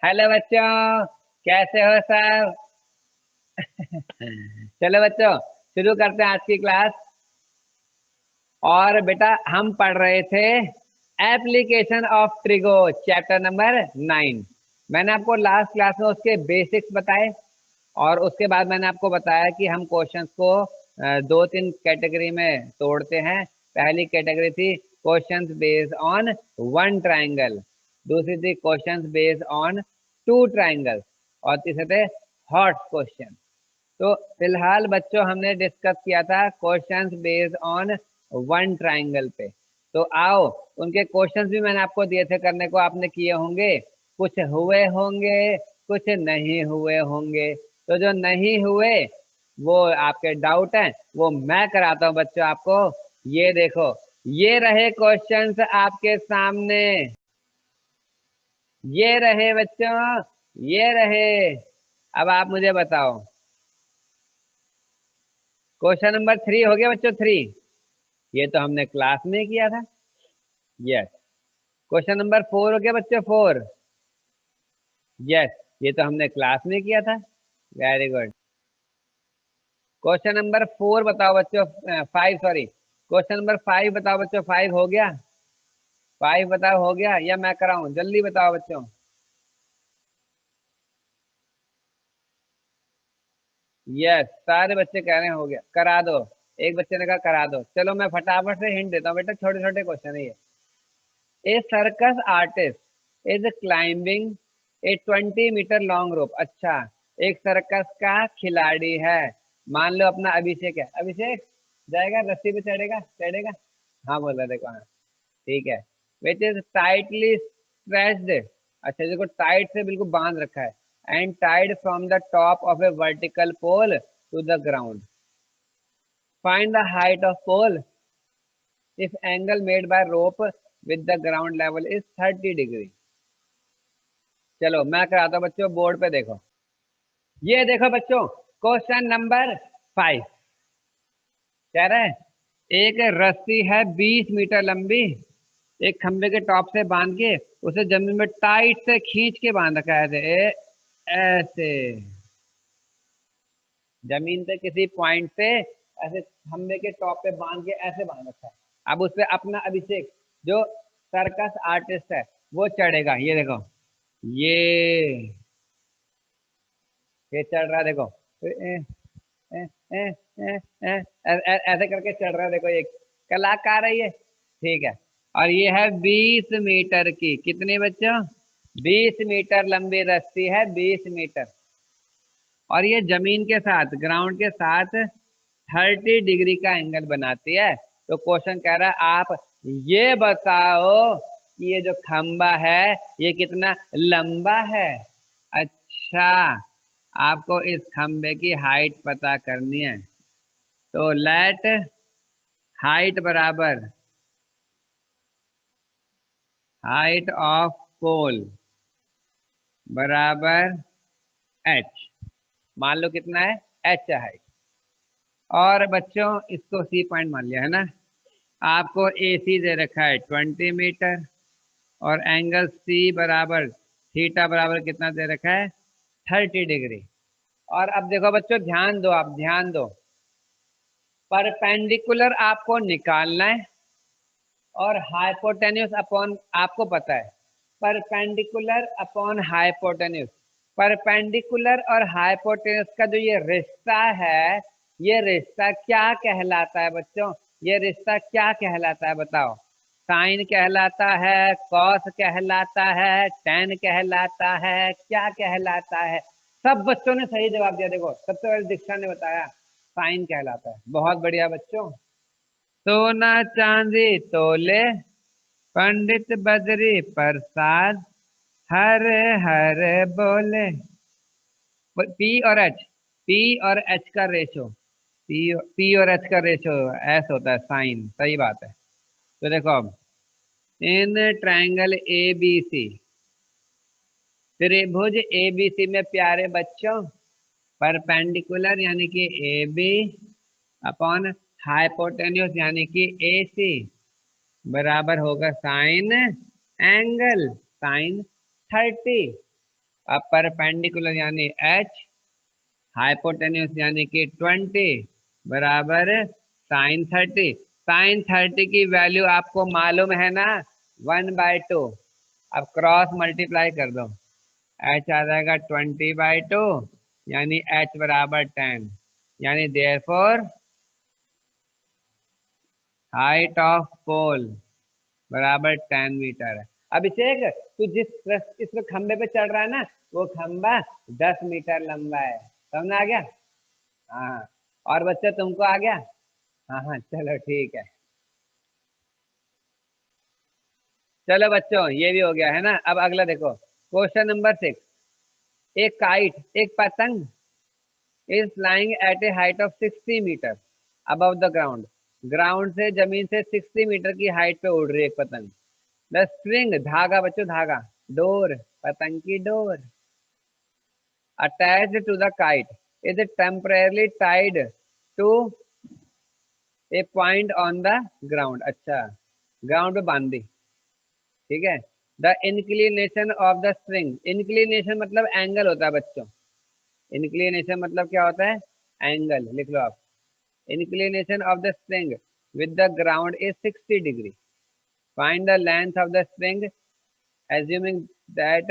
Hello बच्चों, कैसे हो सब? चलो बच्चों, शुरू करते हैं आज की क्लास। और बेटा, हम पढ़ रहे थे application of trigo, chapter number 9। मैंने आपको लास्ट क्लास में उसके बेसिक्स बताए, और उसके बाद मैंने आपको बताया कि हम क्वेश्चंस को दो तीन कैटेगरी में तोड़ते हैं। पहली कैटेगरी थी questions based on one triangle, दूसरी थी questions based on two triangles, और तीसरे थे हॉट क्वेश्चन। तो फिलहाल बच्चों हमने डिस्कस किया था questions based on one triangle पे। तो आओ, उनके क्वेश्चंस भी मैंने आपको दिए थे करने को, आपने किए होंगे। कुछ हुए होंगे, कुछ नहीं हुए होंगे। तो जो नहीं हुए वो आपके डाउट हैं, वो मैं कराता हूँ बच्चों आपको। ये देखो, ये रहे क्वेश्चंस आपके सामने, ये रहे बच्चों, ये रहे। अब आप मुझे बताओ, क्वेश्चन नंबर 3 हो गया बच्चों, 3। ये तो हमने क्लास में किया था। यस। क्वेश्चन नंबर 4 हो गया बच्चों, 4। यस, ये तो हमने क्लास में किया था। Very good. क्वेश्चन नंबर 4 बताओ बच्चों, 5 सॉरी, क्वेश्चन नंबर 5 बताओ बच्चों, 5 हो गया? 5 बताओ, हो गया या मैं कराऊं? जल्दी बताओ बच्चों। यस, सारे बच्चे कह रहे हैं हो गया, करा दो। एक बच्चे ने कहा करा दो। चलो मैं फटाफट से हिंट देता हूँ बेटा, छोटे छोटे क्वेश्चन है ये। A circus artist is climbing a 20 metre long rope. अच्छा, एक सर्कस का खिलाड़ी है, मान लो अपना अभिषेक है। अभिषेक जाएगा, रस्सी पे चढ़ेगा? चढ़ेगा? हाँ बोला, देखो, हाँ ठीक है। विच इज टाइटली स्ट्रेच्ड, अच्छा देखो, टाइट से बिल्कुल बांध रखा है, and tied from the top of a vertical pole to the ground. Find the height of pole if angle made by rope with the ground level is 30 degree. चलो मैं कराता हूँ बच्चों, बोर्ड पे देखो। ये देखो बच्चों, क्वेश्चन नंबर 5 कह रहा है, एक रस्सी है 20 मीटर लंबी, एक खंबे के टॉप से बांध के उसे जमीन में टाइट से खींच के बांध रखा है ऐसे, जमीन से किसी पॉइंट से ऐसे खंबे के टॉप पे बांध के ऐसे बांध रखा है। अब उस पे अपना अभिषेक जो सर्कस आर्टिस्ट है वो चढ़ेगा। ये देखो, ये ये चढ़ रहा है, देखो। ए, ए, ए, ऐसे करके चढ़ रहा है, देखो, ये कलाकार है ये, ठीक है। और ये है 20 मीटर की, कितनी बच्चों? 20 मीटर लंबी रस्सी है, 20 मीटर। और ये जमीन के साथ, ग्राउंड के साथ 30 डिग्री का एंगल बनाती है। तो क्वेश्चन कह रहा है, आप ये बताओ कि ये जो खंबा है ये कितना लंबा है। अच्छा, आपको इस खंबे की हाइट पता करनी है। तो लेट हाइट बराबर हाइट ऑफ पोल बराबर एच। मान लो कितना है, एच है हाइट। और बच्चों इसको सी पॉइंट मान लिया है ना। आपको ए सी दे रखा है 20 मीटर, और एंगल सी बराबर थीटा बराबर कितना दे रखा है, 30 डिग्री। और अब देखो बच्चों, ध्यान दो, आप ध्यान दो। परपेंडिकुलर आपको निकालना है, और हाइपोटेन्यूस अपॉन, आपको पता है परपेंडिकुलर अपॉन हाइपोटेन्यूस। परपेंडिकुलर और हाइपोटेन्यूस का जो ये रिश्ता है, ये रिश्ता क्या कहलाता है बच्चों? ये रिश्ता क्या कहलाता है बताओ? साइन कहलाता है, कॉस कहलाता है, टेन कहलाता है, क्या कहलाता है? सब बच्चों ने सही जवाब दिया। देखो, सबसे पहले दीक्षा ने बताया साइन कहलाता है। बहुत बढ़िया बच्चों। सोना चांदी तोले, पंडित बदरी प्रसाद, हर हर बोले। पी और एच, पी और एच का रेशो, पी और एच का रेशो एस होता है, साइन, सही बात है। तो देखो, अब इन ट्रायंगल ए बी सी, त्रिभुज ए बी सी में प्यारे बच्चों, परपेंडिकुलर यानी कि ए बी अपॉन हाइपोटेन्यूस यानी कि ए सी बराबर होगा साइन एंगल, साइन 30। अब परपेंडिकुलर यानी h, हाइपोटेन्यूस यानी कि 20 बराबर sin 30। sin 30 की वैल्यू आपको मालूम है ना, 1/2। अब क्रॉस मल्टीप्लाई कर दो, h आ जाएगा 20/2 यानी h बराबर 10, यानी देयरफॉर हाइट ऑफ पोल बराबर 10 मीटर है। अब इसे तू इसमें खंबे पे चढ़ रहा है ना, वो खंबा 10 मीटर लंबा है, समझ आ गया? हाँ, और बच्चे तुमको आ गया? हाँ हाँ, चलो ठीक है। चलो बच्चों, ये भी हो गया है ना। अब अगला देखो, क्वेश्चन नंबर 6। एक काइट, एक पतंग is flying at a height of 60 metre above the ground. Ground से, जमीन से 60 मीटर की हाइट पे उड़ रही है एक पतंग। द स्ट्रिंग, धागा बच्चों धागा, डोर, पतंग की door attached to the kite is temporarily tied to a point on the ground। अच्छा, ग्राउंड पे बांध दी, ठीक है। The inclination of the string, inclination मतलब एंगल होता है बच्चों। इंक्लिनेशन मतलब क्या होता है? एंगल, लिख लो आप। Inclination of the string with the ground is 60 degree. Find the length of the string assuming that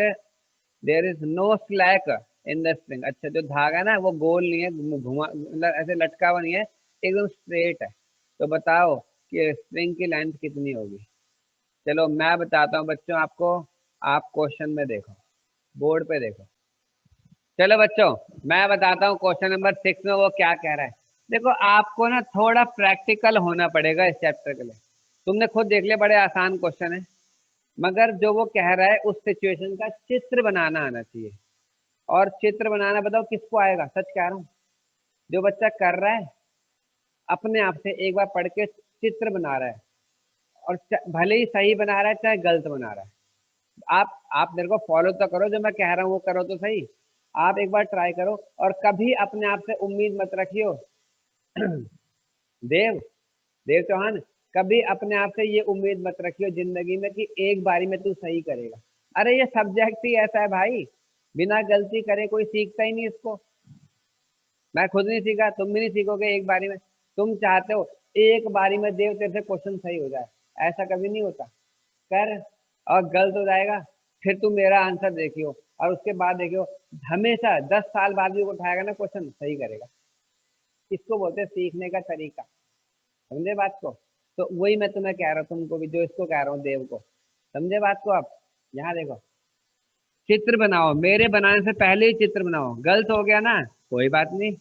there is no slack in the string। अच्छा, जो धागा ना वो गोल नहीं है, घुमा मतलब ऐसे लटका हुआ नहीं है, एकदम स्ट्रेट है। तो बताओ कि स्ट्रिंग की लेंथ कितनी होगी। चलो मैं बताता हूँ बच्चों आपको, आप क्वेश्चन में देखो, बोर्ड पे देखो। चलो बच्चों, मैं बताता हूँ क्वेश्चन नंबर 6 में वो क्या कह रहा है। देखो, आपको ना थोड़ा प्रैक्टिकल होना पड़ेगा इस चैप्टर के लिए। तुमने खुद देख लिया, बड़े आसान क्वेश्चन है, मगर जो वो कह रहा है उस सिचुएशन का चित्र बनाना आना चाहिए। और चित्र बनाना बताओ किसको आएगा? सच कह रहा हूँ, जो बच्चा कर रहा है अपने आप से एक बार पढ़ के चित्र बना रहा है, और भले ही सही बना रहा है चाहे गलत बना रहा है, आप मेरे को फॉलो तो करो, जो मैं कह रहा हूँ वो करो तो सही। आप एक बार ट्राई करो, और कभी अपने आप से उम्मीद मत रखियो देव देव चौहान, कभी अपने आप से ये उम्मीद मत रखियो जिंदगी में कि एक बारी में तू सही करेगा। अरे ये सब्जेक्ट ही ऐसा है भाई, बिना गलती करे कोई सीखता ही नहीं इसको। मैं खुद नहीं सीखा, तुम भी नहीं सीखोगे एक बारी में। तुम चाहते हो एक बारी में देव तेरे से क्वेश्चन सही हो जाए, ऐसा कभी नहीं होता। कर, और गलत हो जाएगा, फिर तुम मेरा आंसर देखियो, और उसके बाद देखियो हमेशा 10 साल बाद भी वो उठाएगा ना क्वेश्चन, सही करेगा। इसको बोलते हैं सीखने का तरीका। समझे बात को? तो वही मैं तुम्हें कह रहा हूँ, तुमको भी जो इसको कह रहा हूँ देव को। समझे बात को? आप यहाँ देखो, चित्र बनाओ, मेरे बनाने से पहले ही चित्र बनाओ। गलत हो गया ना, कोई बात नहीं,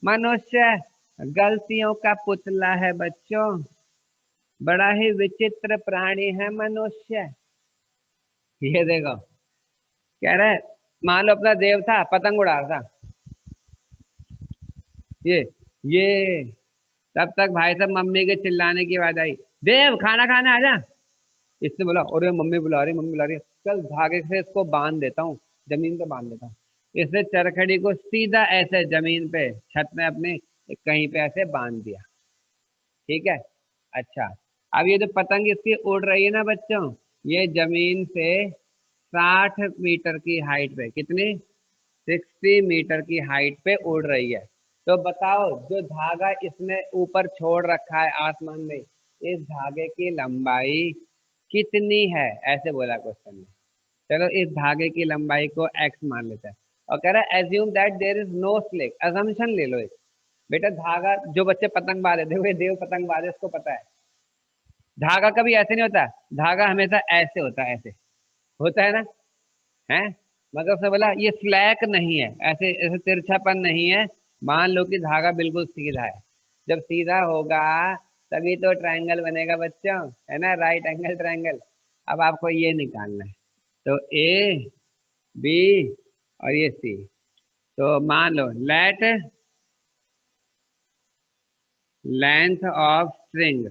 मनुष्य गलतियों का पुतला है बच्चों, बड़ा ही विचित्र प्राणी है मनुष्य। ये देखो, कह रहा है, मान लो अपना देव था, पतंग उड़ा रहा था, ये ये तब तक भाई साहब मम्मी के चिल्लाने की आवाज आई, देव खाना खाने आ जा। इसने बोला, अरे मम्मी बुला रही, मम्मी बुला रही है, चल धागे से इसको बांध देता हूँ, जमीन पे बांध देता हूँ। इसने चरखड़ी को सीधा ऐसे जमीन पे, छत में अपने कहीं पे ऐसे बांध दिया, ठीक है। अच्छा, अब ये जो पतंग इसकी उड़ रही है ना बच्चों, ये जमीन से 60 मीटर की हाइट पे, कितनी, 60 मीटर की हाइट पे उड़ रही है। तो बताओ, जो धागा इसने ऊपर छोड़ रखा है आसमान में, इस धागे की लंबाई कितनी है? ऐसे बोला क्वेश्चन में। चलो इस धागे की लंबाई को x मान लेते हैं, और कह रहा है assume that there is no slack. Assumption ले लो एक। बेटा धागा, जो बच्चे पतंगबाज है, देखो ये देव पतंगबाज है, इसको पता है धागा कभी ऐसे नहीं होता, धागा हमेशा ऐसे होता है, ऐसे होता है ना, है। मतलब उसने बोला ये फ्लैक नहीं है, ऐसे ऐसे तिरछापन नहीं है, मान लो कि धागा बिल्कुल सीधा है। जब सीधा होगा तभी तो ट्रायंगल बनेगा बच्चों, है ना, राइट एंगल ट्रायंगल। अब आपको ये निकालना है, तो ए बी और ये सी। तो मान लो लेट लेंथ ऑफ स्ट्रिंग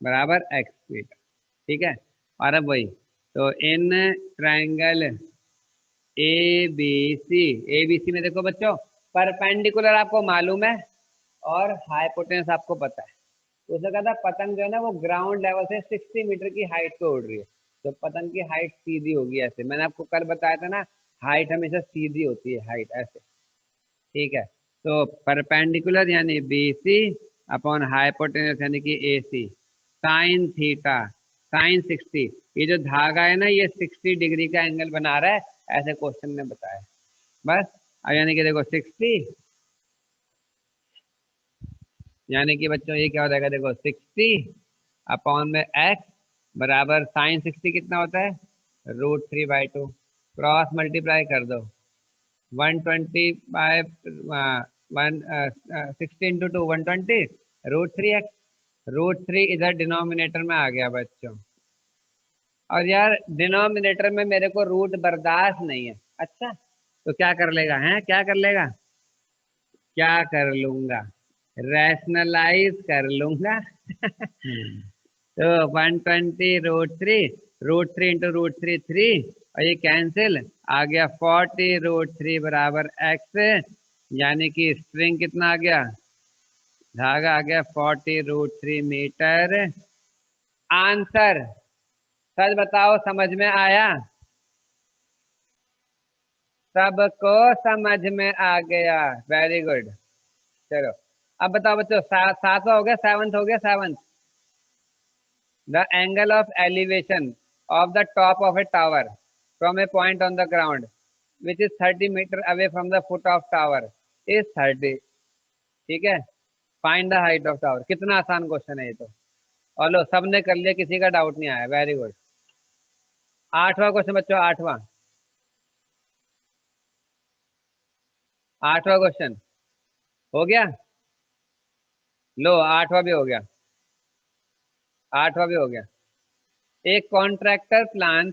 बराबर एक्स फीट, ठीक है। और अब वही, तो इन ट्रायंगल ए बी सी में देखो बच्चों, परपेंडिकुलर आपको मालूम है और हाइपोटेन्यूस आपको पता है। तो उसने कहा था पतंग जो है ना वो ग्राउंड लेवल से 60 मीटर की हाइट पे उड़ रही है। तो पतंग की हाइट सीधी होगी ऐसे, मैंने आपको कल बताया था ना, हाइट हमेशा सीधी होती है, हाइट ऐसे। ठीक है, तो परपेंडिकुलर यानी BC अपॉन हाइपोटेन्यूस यानी कि AC, साइन थीटा साइन 60, ये जो धागा है ना ये 60 डिग्री का एंगल बना रहा है, ऐसे क्वेश्चन ने बताया। बस अब यानी कि देखो 60 यानी कि बच्चों ये क्या हो जाएगा, देखो 60 अपॉन में x बराबर साइन 60 कितना होता है, √3/2, क्रॉस मल्टीप्लाई कर दो, 120 बाय 60 इंटू 2 120, √3x, √3 इधर डिनोमिनेटर में आ गया बच्चों। और यार डिनोमिनेटर में मेरे को रूट बर्दाश्त नहीं है। अच्छा तो क्या कर लेगा, हैं क्या कर लेगा, क्या कर लूंगा, रैशनलाइज कर लूंगा। तो 120 √3 इंटू √3 3, और ये कैंसिल आ गया 40 √3 बराबर x, यानी कि स्ट्रिंग कितना आ गया, धागा आ गया 40 √3 मीटर। आंसर सच बताओ समझ में आया, सबको समझ में आ गया, वेरी गुड। चलो अब बताओ बच्चों, सातवां हो गया, सेवंथ हो गया, seventh. The angle of elevation of the top of a tower from a point on the ground which is 30 metre away from the foot of tower is 30। ठीक है, find the height of tower. कितना आसान question है ये तो, और लो सबने कर लिया, किसी का डाउट नहीं आया, वेरी गुड। आठवां क्वेश्चन बच्चों, आठवां, आठवां क्वेश्चन हो गया, लो आठवां भी हो गया, आठवां भी हो गया। एक contractor plan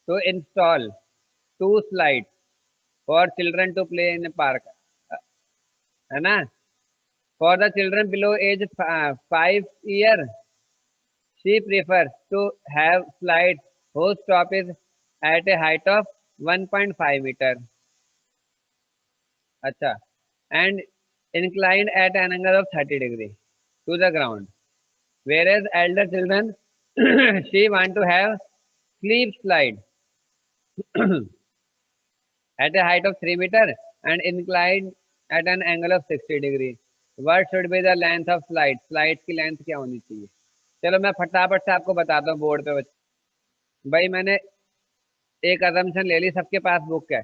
to install 2 slides for children to play in park, है ना, for the children below age 5 years she prefers to have slides whose top is at a height of 1.5 meter, अच्छा, and inclined at an angle of 30 degree to the ground, whereas elder children she want to have sleep slide at a height of 3 meter and inclined at an angle of 60 degree. What should be the length of slide? Slide की length क्या होनी चाहिए? चलो मैं फटाफट से आपको बताता हूँ बोर्ड पे बच्चे। भाई मैंने एक असम्पशन ले ली, सबके पास बुक है।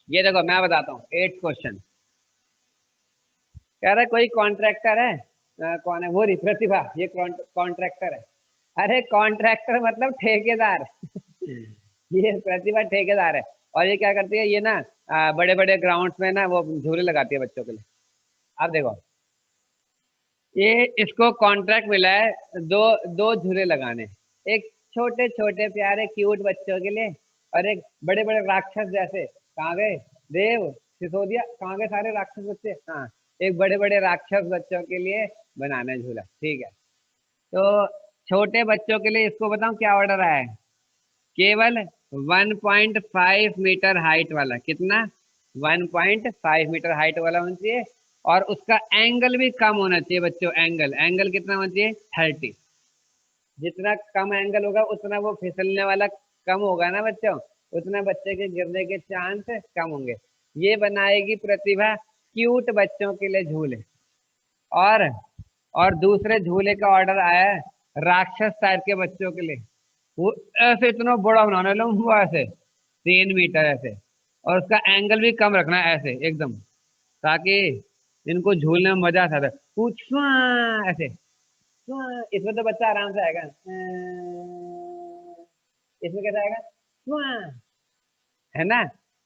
ये देखो मैं बताता हूँ, 8th क्वेश्चन कह रहा है कोई कॉन्ट्रैक्टर है, कौन है वो, प्रतिभा, ये कॉन्ट्रैक्टर है। अरे कॉन्ट्रैक्टर मतलब ठेकेदार। ये प्रतिभा ठेकेदार है, और ये क्या करती है, ये ना बड़े बड़े ग्राउंड्स में ना वो झूले लगाती है बच्चों के लिए। अब देखो ये इसको कॉन्ट्रैक्ट मिला है दो दो झूले लगाने, एक छोटे छोटे प्यारे क्यूट बच्चों के लिए, और एक बड़े बड़े राक्षस जैसे, कहाँ गए देव सिसोदिया, कहाँ गए सारे राक्षस बच्चे, हाँ, एक बड़े बड़े राक्षस बच्चों के लिए बनाना है झूला। ठीक है, तो छोटे बच्चों के लिए इसको बताऊं क्या ऑर्डर आया है, केवल 1.5 मीटर हाइट वाला, कितना, 1.5 मीटर हाइट वाला होना चाहिए, और उसका एंगल भी कम होना चाहिए बच्चों, एंगल एंगल कितना होना चाहिए, 30। जितना कम एंगल होगा उतना वो फिसलने वाला कम होगा ना बच्चों, उतना बच्चे के गिरने के चांस कम होंगे। ये बनाएगी प्रतिभा क्यूट बच्चों के लिए झूले, और और दूसरे झूले का ऑर्डर आया है राक्षस टाइप के बच्चों के लिए, वो ऐसे इतना बड़ा बनाने लो वो ऐसे 3 मीटर ऐसे, और उसका एंगल भी कम रखना है ऐसे एकदम, ताकि इनको झूलने में मजा आता है। पूछ ऐसे इसमें तो बच्चा आराम से आएगा, इसमें कैसा आएगा, है ना,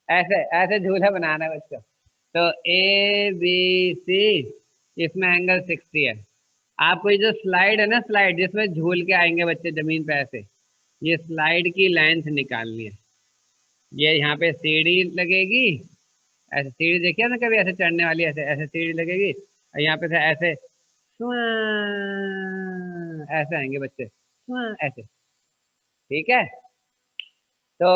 ऐसे ऐसे झूला बनाना है बच्चों। तो ABC, इसमें एंगल 60 है। आपको ये जो स्लाइड है ना, स्लाइड जिसमें झूल के आएंगे बच्चे जमीन पे ऐसे, ये स्लाइड की लेंथ निकालनी है। ये यहाँ पे सीढ़ी लगेगी, ऐसे सीढ़ी देखिए ना कभी, ऐसे चढ़ने वाली, ऐसे ऐसे सीढ़ी लगेगी, और यहाँ पे से ऐसे ऐसे आएंगे बच्चे ऐसे। ठीक है, तो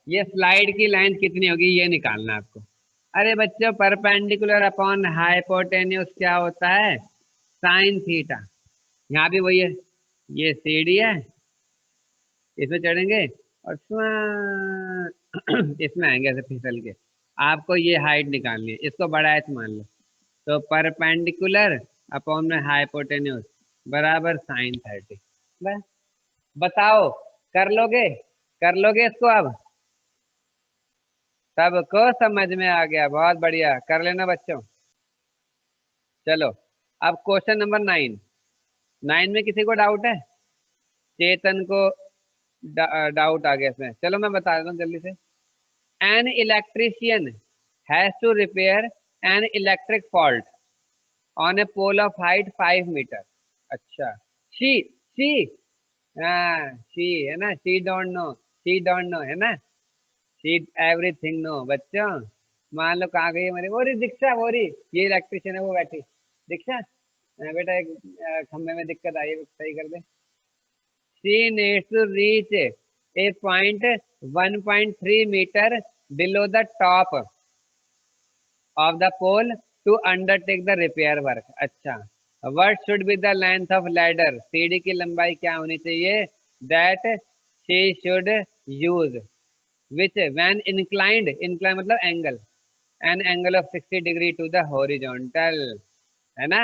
ये स्लाइड की लेंथ कितनी होगी ये निकालना है आपको। अरे बच्चों परपेंडिकुलर अपॉन हाइपोटेन्यूस क्या होता है, साइन थीटा। यहाँ भी वही है, ये सीढ़ी है, इसमें चढ़ेंगे और इसमें आएंगे ऐसे फिसल के। आपको ये हाइट निकालनी है, इसको बड़ा एच मान लो। तो परपेंडिकुलर अपॉन में हाइपोटेन्यूज बराबर sin 30। बस बताओ, कर लोगे? कर लोगे इसको? अब सबको समझ में आ गया, बहुत बढ़िया, कर लेना बच्चों। चलो अब क्वेश्चन नंबर 9। 9 में किसी को डाउट है? चेतन को डाउट आ गया इसमें, चलो मैं बता देता हूँ जल्दी से। An electrician has to repair an electric fault on a pole of height 5 metre. अच्छा, शी हाँ शी है ना, शी डोंट नो है ना, शी एवरीथिंग नो। बच्चों मान लो कहाँ गई हमारी वो रही दीक्षा, वो रही, ये इलेक्ट्रिशियन है, वो बैठी दीक्षा। बेटा एक खंभे में दिक्कत आई है, सही कर दे। She needs to reach a point 1.3 meter below the top of the pole to undertake the repair work। अच्छा, what should be the length of ladder? सीढ़ी की लंबाई क्या होनी चाहिए? That she should use which when inclined मतलब angle, an angle of 60 degree to the horizontal, है ना,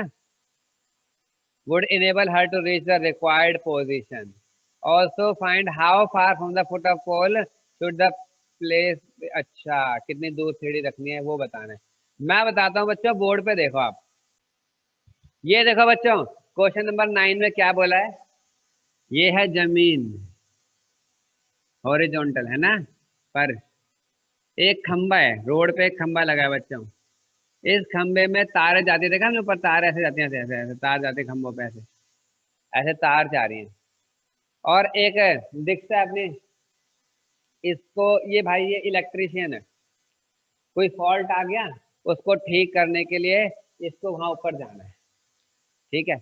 would enable her to reach the required position। Also find how far from the foot of pole should the place। अच्छा, कितनी दूर सीढ़ी रखनी है वो बताना है। मैं बताता हूँ बच्चों, बोर्ड पे देखो आप, ये देखो बच्चों क्वेश्चन नंबर 9 में क्या बोला है। ये है जमीन, हॉरिजॉन्टल है ना, पर एक खंबा है, रोड पे एक खंबा लगा है बच्चों। इस खंबे में तारें जाती, देखा हमने ऊपर तार ऐसे जाती हैं, ऐसे ऐसे ऐसे तार जाते खंबों पे, ऐसे ऐसे तार जा रही हैं। और एक दिखता है अपने इसको, ये भाई ये इलेक्ट्रीशियन है, कोई फॉल्ट आ गया उसको ठीक करने के लिए इसको वहां ऊपर जाना है, ठीक है।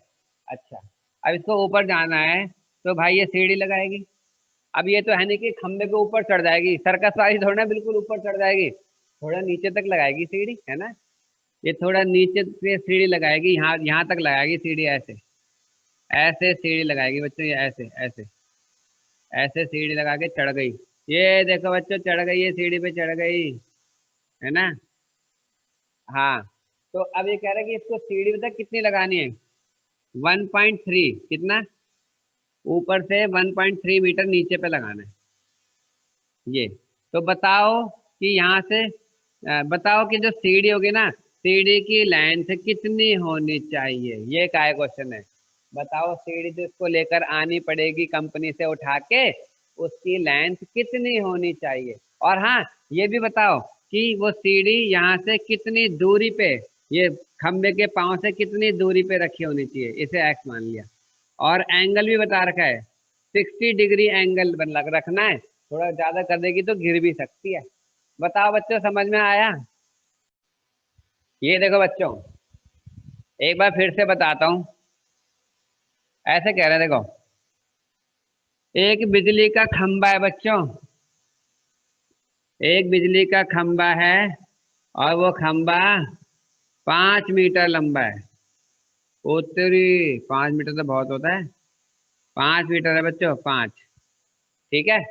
अच्छा, अब इसको ऊपर जाना है तो भाई ये सीढ़ी लगाएगी। अब ये तो है नहीं कि खंबे के ऊपर चढ़ जाएगी, सर्कस वाली थोड़ा ना बिल्कुल ऊपर चढ़ जाएगी, थोड़ा नीचे तक लगाएगी सीढ़ी, है ना। ये थोड़ा नीचे से सीढ़ी लगाएगी, यहाँ यहाँ तक लगाएगी सीढ़ी, ऐसे ऐसे सीढ़ी लगाएगी बच्चों, ये ऐसे ऐसे ऐसे सीढ़ी लगा के चढ़ गई। ये देखो बच्चों चढ़ गई, ये सीढ़ी पे चढ़ गई, है ना। हाँ, तो अब ये कह रहा है कि इसको सीढ़ी पता कितनी लगानी है? 1.3, कितना? ऊपर से 1.3 मीटर नीचे पे लगाना है ये। तो बताओ कि यहाँ से बताओ कि जो सीढ़ी होगी ना, सीढ़ी की लेंथ कितनी होनी चाहिए, ये का है क्वेश्चन है। बताओ सीढ़ी जो इसको लेकर आनी पड़ेगी कंपनी से उठा के, उसकी लेंथ कितनी होनी चाहिए। और हाँ, ये भी बताओ कि वो सीढ़ी यहाँ से कितनी दूरी पे, ये खंबे के पांव से कितनी दूरी पे रखी होनी चाहिए, इसे एक्स मान लिया। और एंगल भी बता रखा है, 60 डिग्री एंगल रखना है, थोड़ा ज्यादा कर देगी तो गिर भी सकती है। बताओ बच्चों, समझ में आया? ये देखो बच्चों, एक बार फिर से बताता हूँ, ऐसे कह रहे हैं, देखो एक बिजली का खंबा है बच्चों, एक बिजली का खंबा है, और वो खंबा 5 मीटर लंबा है। उत्तरी 5 मीटर तो बहुत होता है, 5 मीटर है बच्चों, 5, ठीक है।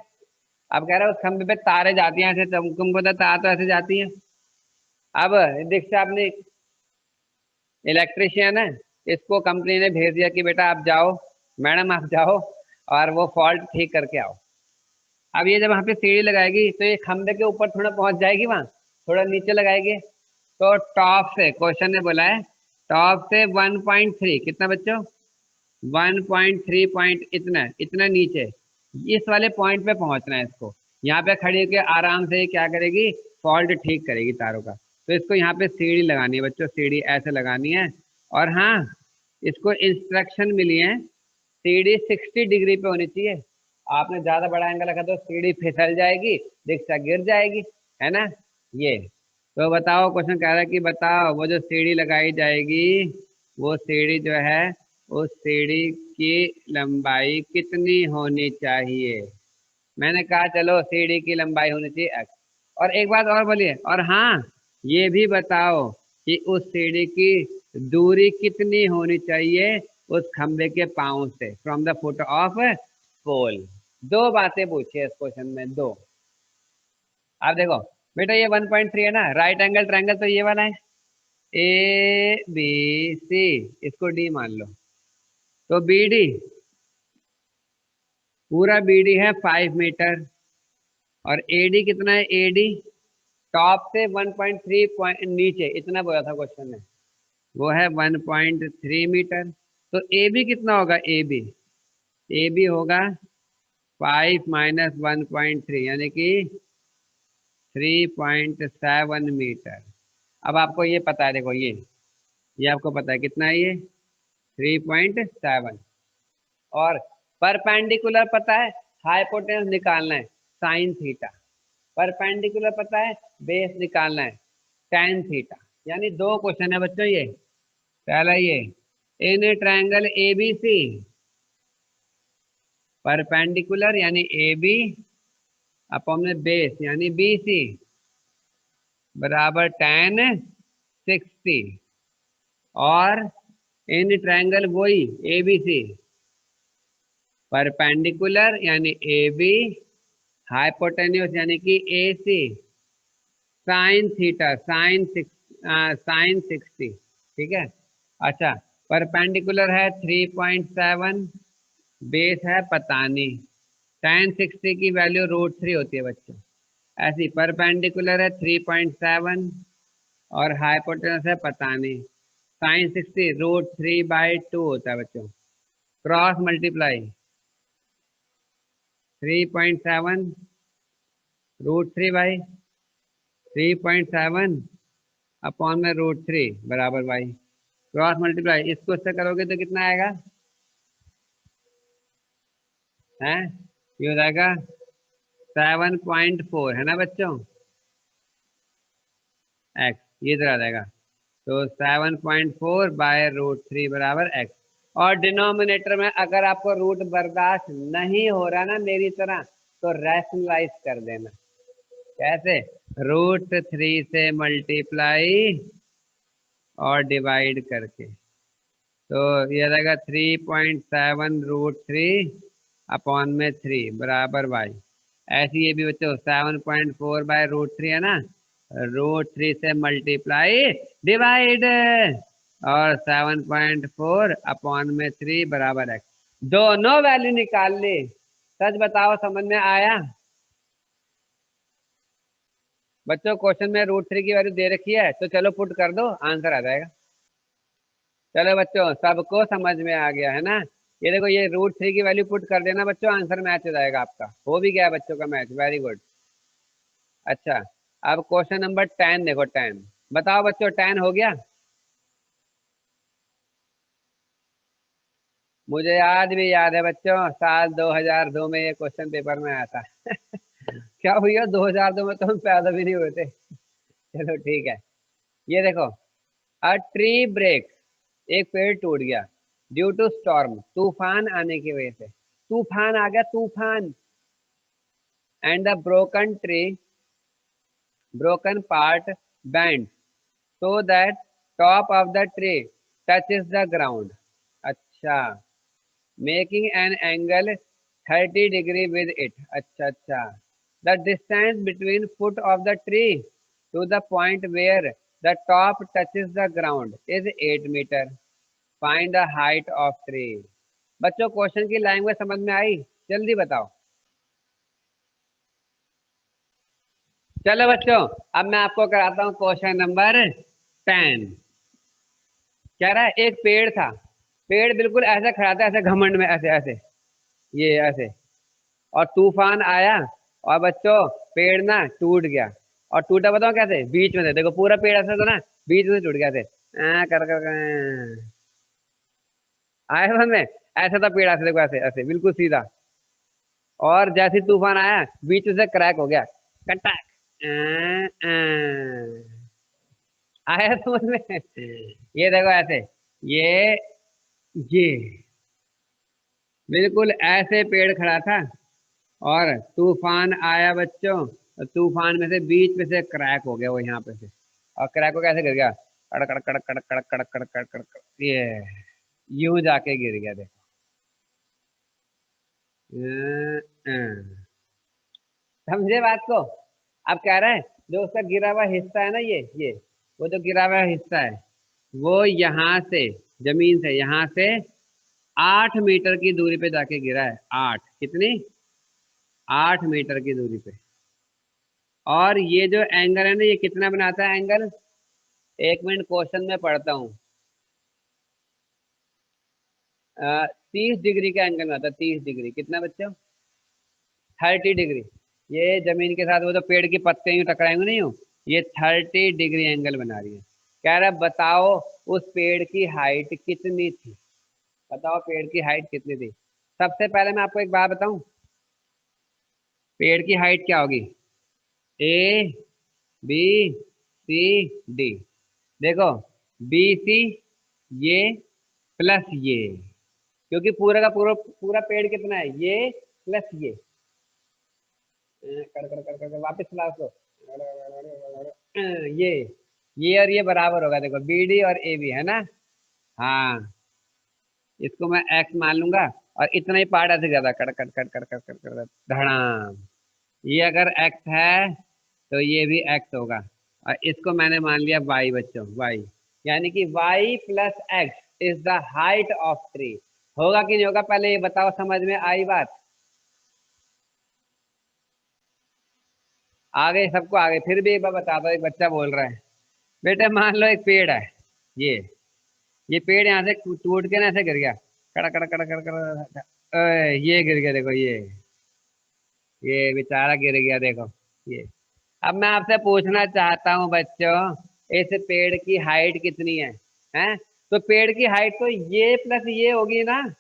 अब कह रहे हैं उस खंबे पे तारे जाती हैं ऐसे, तुमको तो तार तो ऐसे जाती हैं। अब दीक्षा अपनी इलेक्ट्रिशियन है, इसको कंपनी ने भेज दिया कि बेटा आप जाओ, मैडम आप जाओ और वो फॉल्ट ठीक करके आओ। अब ये जब वहाँ पे सीढ़ी लगाएगी तो ये खंबे के ऊपर थोड़ा पहुंच जाएगी, वहां थोड़ा नीचे लगाएगी, तो टॉप से, क्वेश्चन ने बोला है टॉप से 1.3, कितना बच्चों? 1.3 पॉइंट, इतना इतना नीचे इस वाले पॉइंट पे पहुंचना है इसको। यहाँ पे खड़ी होकर आराम से क्या करेगी? फॉल्ट ठीक करेगी तारों का। तो इसको यहाँ पे सीढ़ी लगानी है बच्चों, सीढ़ी ऐसे लगानी है। और हाँ, इसको इंस्ट्रक्शन मिली है, सीढ़ी 60 डिग्री पे होनी चाहिए। आपने ज्यादा बड़ा एंगल रखा तो सीढ़ी फिसल जाएगी, दीक्षा गिर जाएगी, है ना। ये तो बताओ, क्वेश्चन कह रहा है कि बताओ वो जो सीढ़ी लगाई जाएगी, वो सीढ़ी जो है उस सीढ़ी की लंबाई कितनी होनी चाहिए। मैंने कहा चलो सीढ़ी की लंबाई होनी चाहिए x। और एक बात और बोलिए, और हाँ ये भी बताओ कि उस सीढ़ी की दूरी कितनी होनी चाहिए उस खंबे के पांव से, फ्रॉम द फुट ऑफ पोल। दो बातें पूछी है इस क्वेश्चन में, दो। आप देखो बेटा, ये 1.3 है ना, राइट एंगल ट्रायंगल तो ये वाला है, ए बी सी, इसको डी मान लो। तो बी डी, पूरा बी डी है 5 मीटर, और ए डी कितना है, ए डी टॉप से 1.3 पॉइंट नीचे, इतना बोला था क्वेश्चन में, वो है 1.3 मीटर। तो ए बी कितना होगा, ए बी होगा 5 माइनस 1.3 यानी कि 3.7 मीटर। अब आपको ये पता है, देखो ये आपको पता है कितना है ये, 3.7। और परपेंडिकुलर पता है, हाइपोटेन्यूस निकालना है साइन थीटा, परपेंडिकुलर पता है बेस निकालना है tan थीटा। यानी दो क्वेश्चन है बच्चों ये। पहला ये, in a triangle A B C, perpendicular यानी ए बी अपॉन में बेस यानी बी सी बराबर tan 60, और इन ट्रायंगल वही ए बी सी, परपेंडिकुलर यानी ए बी, हाइपोटेन्यूस यानी कि ए सी, साइन थीटा साइन 60, ठीक है। अच्छा, परपेंडिकुलर है 3.7, बेस है पता नहीं, tan 60 की वैल्यू √3 होती है बच्चों। ऐसी परपेंडिकुलर है 3.7 और हाइपोटेनस है पता नहीं, साइन 60 √3/2 होता है बच्चों। क्रॉस मल्टीप्लाई 3.7 √3/3.7 अपॉन में √3 बराबर बाई, क्रॉस मल्टीप्लाई इसको इससे करोगे तो कितना आएगा, है ये हो जाएगा 7.4, है ना बच्चों, एक्स ये इधर आ जाएगा। तो 7.4/√3 बराबर एक्स। और डिनोमिनेटर में अगर आपको रूट बर्दाश्त नहीं हो रहा ना मेरी तरह, तो रैशनलाइज कर देना। कैसे, √3 से मल्टीप्लाई और डिवाइड करके, तो ये रहेगा 3.7 √3 अपॉन में 3 बराबर बाई, ऐसे ये भी बच्चों 7.4/√3 है ना, √3 से मल्टीप्लाई डिवाइड, और 7.4 अपॉन में 3 बराबर एक्स। दोनों वैल्यू निकाल ली, सच बताओ समझ में आया बच्चों? क्वेश्चन में √3 की वैल्यू दे रखी है, तो चलो पुट कर दो, आंसर आ जाएगा। चलो बच्चों, सबको समझ में आ गया है ना? ये देखो, ये √3 की वैल्यू पुट कर देना बच्चों, आंसर मैच हो जाएगा आपका। हो भी गया है बच्चों का मैच, वेरी गुड। अच्छा, अब क्वेश्चन नंबर 10 देखो, 10 बताओ बच्चों, 10 हो गया? मुझे आज भी याद है बच्चों, साल 2002 में ये क्वेश्चन पेपर में आया था। क्या भैया, 2002 में तो हम पैदा भी नहीं हुए थे। चलो ठीक है, ये देखो, अ ट्री ब्रेक, एक पेड़ टूट गया ड्यू टू स्टॉर्म, तूफान आने की वजह से, तूफान आ गया, तूफान। And the broken part bends so that top of the tree touches the ground, अच्छा, making an angle 30 degree with it, अच्छा अच्छा। The distance between foot of the tree to the point where the top touches the ground is 8 meter. Find the height of tree. बच्चों, question की language समझ में आई? जल्दी बताओ। चलो बच्चों, अब मैं आपको कराता हूँ क्वेश्चन नंबर 10। कह रहा है, एक पेड़ था, पेड़ बिल्कुल ऐसे खड़ा था, ऐसे घमंड में, ऐसे ऐसे, ये ऐसे, और तूफान आया, और बच्चों पेड़ ना टूट गया। और टूटा बताओ कैसे, बीच में से, देखो पूरा पेड़ ऐसा था ना, बीच में से टूट गया, ऐसे कर आया समझ में? ऐसा था पेड़, ऐसे देखो, ऐसे ऐसे बिल्कुल सीधा, और जैसे ही तूफान आया बीच में से क्रैक हो गया, कटक। आया समझ में? ये देखो ऐसे, ये ये बिल्कुल ऐसे पेड़ खड़ा था, और तूफान आया बच्चों, और तूफान में से बीच में से क्रैक हो गया वो यहाँ पे से, और क्रैक को कैसे गिर गया, कड़क कड़क कड़क कड़क कड़क कड़क कड़क कड़क कड़क, ये यूं जाके गिर गया। देखो समझे बात को? अब कह रहे हैं जो उसका गिरा हुआ हिस्सा है ना, ये वो जो गिरा हुआ हिस्सा है वो यहाँ से, जमीन से यहाँ से 8 मीटर की दूरी पे जाके गिरा है। 8 कितनी? 8 मीटर की दूरी पे। और ये जो एंगल है ना, ये कितना बनाता है एंगल? 1 मिनट, क्वेश्चन में पढ़ता हूँ। 30 डिग्री का एंगल बनाता है। 30 डिग्री कितना बच्चों? 30 डिग्री। ये जमीन के साथ वो जो पेड़ की पत्ते यूं टकराएंगे नहीं हो, ये 30 डिग्री एंगल बना रही है। कह रहा बताओ उस पेड़ की हाइट कितनी थी? बताओ पेड़ की हाइट कितनी थी? सबसे पहले मैं आपको एक बात बताऊं, पेड़ की हाइट क्या होगी? A B C D. देखो, बी सी ये प्लस ये, क्योंकि पूरा का पूरा पूरा पेड़ कितना है? ये प्लस ये। कर कर कर कर वापस चला उसको। ये और ये बराबर होगा। देखो बी डी और ए बी है ना। हाँ, इसको मैं एक्स मान लूंगा और इतना ही पार्ट ऐसे ज्यादा cut cut cut cut cut cut cut धड़ाम। ये अगर एक्स है तो ये भी एक्स होगा, और इसको मैंने मान लिया वाई बच्चों, वाई। यानी कि Y plus X is the height of tree. होगा कि नहीं होगा पहले ये बताओ, समझ में आई बात? आ गई सबको? आ गई? फिर भी एक बार बता दो, एक बच्चा बोल रहा है। बेटे मान लो एक पेड़ है, ये ये पेड़ यहाँ से टूट के ना ऐसे गिर गया, कड़ा कड़ा कड़ा कड़ा कड़ा, ये गिर गया। देखो ये बेचारा गिर गया, देखो ये। अब मैं आपसे पूछना चाहता हूँ बच्चों, इस पेड़ की हाइट कितनी है? हैं? तो पेड़ की हाइट तो ये प्लस ये होगी ना।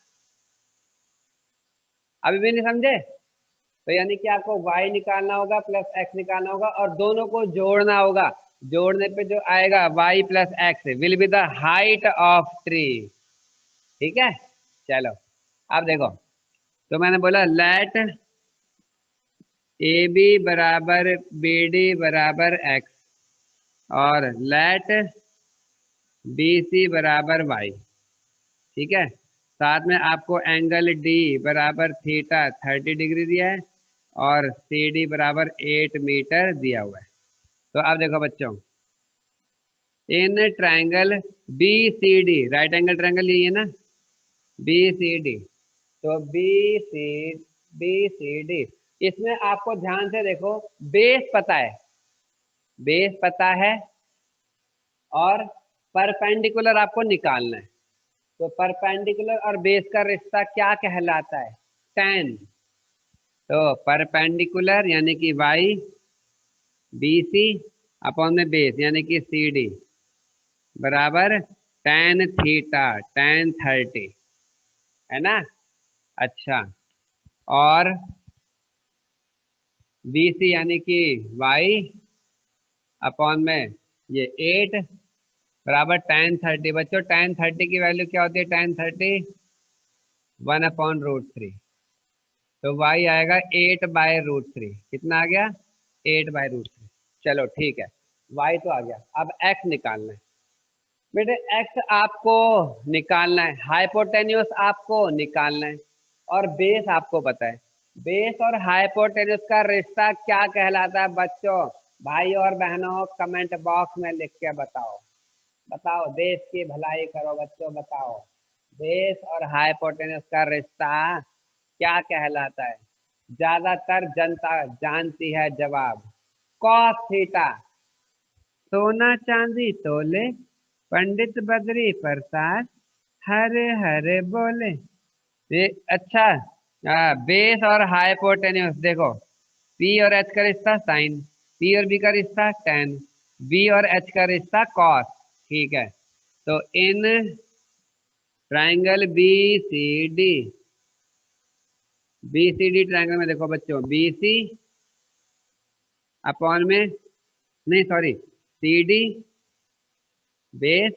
अभी भी नहीं समझे? तो यानी कि आपको y निकालना होगा प्लस x निकालना होगा और दोनों को जोड़ना होगा। जोड़ने पे जो आएगा y plus x will be the height of tree. ठीक है, चलो अब देखो। तो मैंने बोला लेट ए बी बराबर बी डी बराबर एक्स और लेट बी सी बराबर वाई। ठीक है, साथ में आपको एंगल डी बराबर थीटा 30 डिग्री दिया है और सी डी बराबर 8 मीटर दिया हुआ है। तो अब देखो बच्चों, in triangle B C D, right angle triangle यही है ना, बी सी डी। तो बी सी डी, इसमें आपको ध्यान से देखो, बेस पता है, बेस पता है और परपेंडिकुलर आपको निकालना है। तो परपेंडिकुलर और बेस का रिश्ता क्या कहलाता है? tan। तो परपेंडिकुलर यानी कि वाई बी सी अपॉन में बेस यानी कि सी डी बराबर tan थीटा, tan 30, है ना। अच्छा, और बी सी यानी कि वाई अपॉन में ये 8 बराबर tan 30। बच्चों tan 30 की वैल्यू क्या होती है? tan 30 1/√3। तो y आएगा 8/√3। कितना आ गया? 8/√3। चलो ठीक है, y तो आ गया। अब x निकालना है। बेटे x आपको निकालना है, हाइपोटेन्यूस आपको निकालना है और बेस आपको पता है। बेस और हाइपोटेन्यूस का रिश्ता क्या कहलाता है बच्चों? भाई और बहनों कमेंट बॉक्स में लिख के बताओ। बताओ, देश की भलाई करो बच्चों, बताओ बेस और हाइपोटेन्यूस का रिश्ता क्या कहलाता है? ज्यादातर जनता जानती है जवाब, कॉस थीटा। सोना चांदी तोले, पंडित बद्री प्रसाद, हरे हरे बोले। ये अच्छा, बेस और हाइपोटेन्यूस देखो, पी और एच का रिश्ता साइन, पी और बी का रिश्ता टेन, बी और एच का रिश्ता कॉस। ठीक है, तो in triangle B C D triangle में देखो बच्चों, बी सी अपॉन में, नहीं sorry, C D base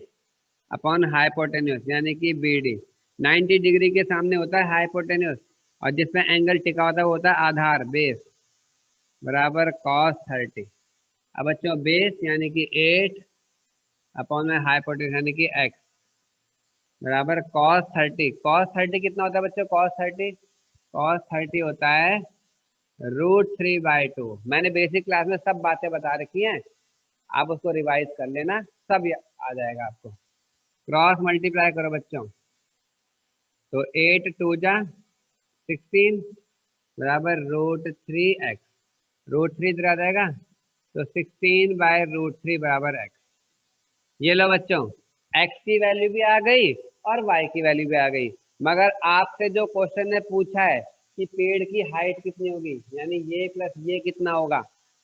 upon hypotenuse यानी कि बी डी। 90 डिग्री के सामने होता है हाइपोटेन्यूस और जिसमें एंगल टिका होता है वो होता है आधार, बेस बराबर cos 30। अब बच्चों बेस यानी कि 8 अपॉन में हाइपोटेन्यूस यानी कि x बराबर cos 30। cos 30 कितना होता है बच्चों? cos 30 cos 30 होता है √3/2। मैंने बेसिक क्लास में सब बातें बता रखी हैं, आप उसको रिवाइज कर लेना, सब आ जाएगा आपको। क्रॉस मल्टीप्लाई करो बच्चों, तो 8 2 जा 16 बराबर √3x, √3 इधर आ जाएगा, तो 16/√3 बराबर x। ये लो बच्चों, x की वैल्यू भी आ गई और y की वैल्यू भी आ गई। मगर आपसे जो क्वेश्चन ने पूछा है कि पेड़ की हाइट कितनी होगी, यानी ये प्लस ये कितना होगा,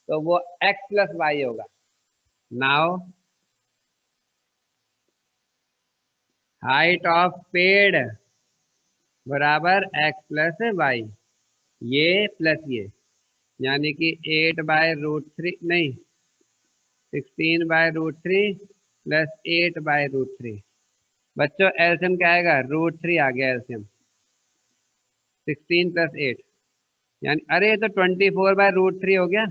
तो वो x प्लस वाई होगा। नाउ हाइट ऑफ पेड़ बराबर x प्लस वाई, ये प्लस ये, यानी कि 8/√3 नहीं 16/√3 प्लस 8/√3। बच्चों एलसीएम क्या आएगा, √3 आ गया एलसीएम, 16 प्लस 8 यानी अरे ये तो 24/√3 हो गया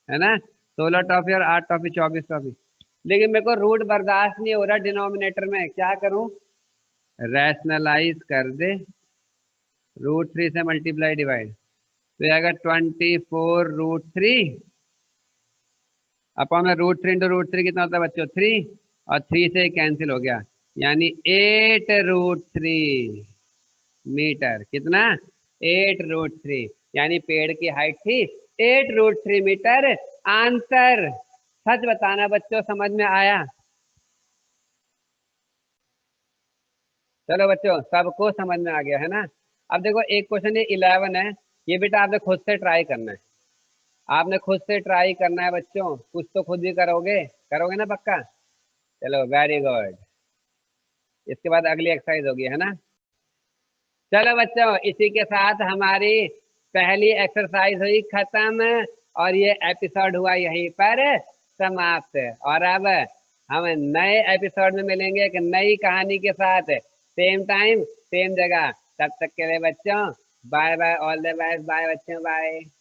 है ना। 16 टॉफी और 8 टॉफी 24 टॉफी। लेकिन मेरे को रूट बर्दाश्त नहीं हो रहा डिनोमिनेटर में, क्या करूं, रैशनलाइज कर दे, √3 से मल्टीप्लाई डिवाइड, तो आएगा 24√3 अपॉन में √3 इंटू √3 कितना होता है बच्चों 3, और 3 से कैंसिल हो गया, यानी 8√3 मीटर। कितना, 8√3, यानी पेड़ की हाइट थी 8√3 मीटर। आंसर, सच बताना बच्चों समझ में आया? चलो बच्चों सबको समझ में आ गया है ना। अब देखो एक क्वेश्चन ये 11 है, ये बेटा आपने खुद से ट्राई करना है, आपने खुद से ट्राई करना है बच्चों, कुछ तो खुद ही करोगे, करोगे ना पक्का? चलो वेरी गुड, इसके बाद अगली एक्सरसाइज होगी है ना। चलो बच्चों इसी के साथ हमारी पहली एक्सरसाइज हुई खत्म, और ये एपिसोड हुआ यहीं पर समाप्त। और अब हम नए एपिसोड में मिलेंगे एक नई कहानी के साथ, सेम टाइम सेम जगह। तब तक के लिए बच्चों bye bye, all the best, bye बच्चों, बाय।